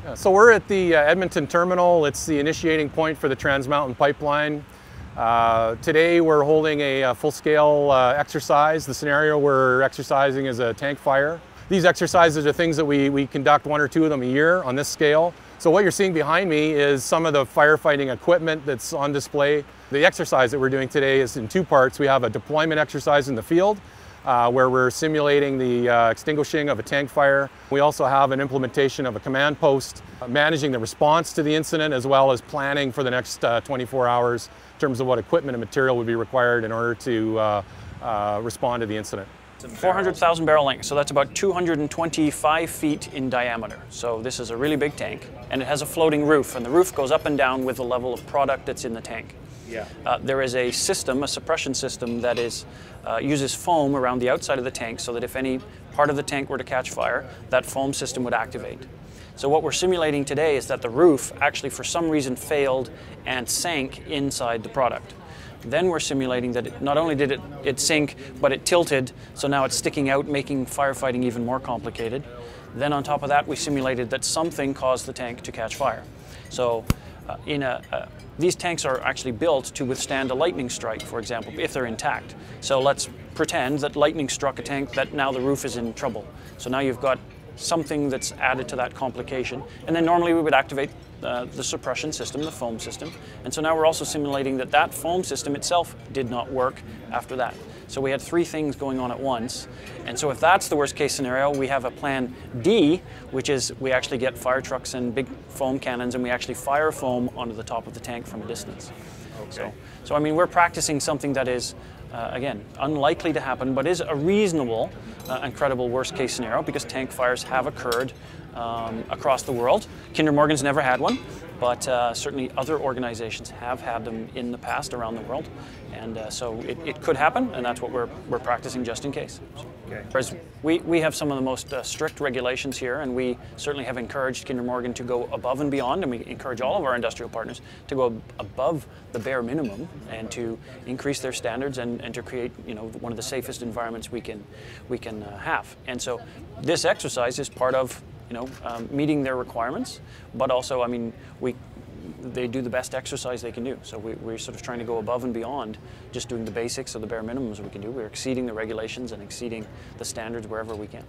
Yeah, so we're at the Edmonton terminal. It's the initiating point for the Trans Mountain pipeline. Today we're holding a full-scale exercise. The scenario we're exercising is a tank fire. These exercises are things that we conduct 1 or 2 of them a year on this scale. So what you're seeing behind me is some of the firefighting equipment that's on display. The exercise that we're doing today is in 2 parts. We have a deployment exercise in the field where we're simulating the extinguishing of a tank fire. We also have an implementation of a command post, managing the response to the incident as well as planning for the next 24 hours in terms of what equipment and material would be required in order to respond to the incident. 400,000 barrel length, so that's about 225 feet in diameter. So this is a really big tank, and it has a floating roof, and the roof goes up and down with the level of product that's in the tank. Yeah. There is a system, a suppression system that uses foam around the outside of the tank so that if any part of the tank were to catch fire, that foam system would activate. So what we're simulating today is that the roof actually for some reason failed and sank inside the product. Then we're simulating that not only did it sink, but it tilted, so now it's sticking out, making firefighting even more complicated. Then on top of that, we simulated that something caused the tank to catch fire. So these tanks are actually built to withstand a lightning strike, for example, if they're intact. So let's pretend that lightning struck a tank, that now the roof is in trouble. So now you've got something that's added to that complication. And then normally we would activate the suppression system, the foam system. And so now we're also simulating that that foam system itself did not work after that. So we had 3 things going on at once. And so if that's the worst case scenario, we have a plan D, which is we actually get fire trucks and big foam cannons and we actually fire foam onto the top of the tank from a distance. Okay. So I mean, we're practicing something that is, again, unlikely to happen, but is a reasonable and credible worst case scenario because tank fires have occurred across the world. Kinder Morgan's never had one, but certainly other organizations have had them in the past around the world. And so it could happen, and that's what we're practicing just in case. Okay. Whereas we have some of the most strict regulations here, and we certainly have encouraged Kinder Morgan to go above and beyond, and we encourage all of our industrial partners to go above the bare minimum and to increase their standards and to create, you know, one of the safest environments we can have. And so this exercise is part of, you know, meeting their requirements, but also, I mean, they do the best exercise they can do. So we're sort of trying to go above and beyond just doing the basics of the bare minimums we can do. We're exceeding the regulations and exceeding the standards wherever we can.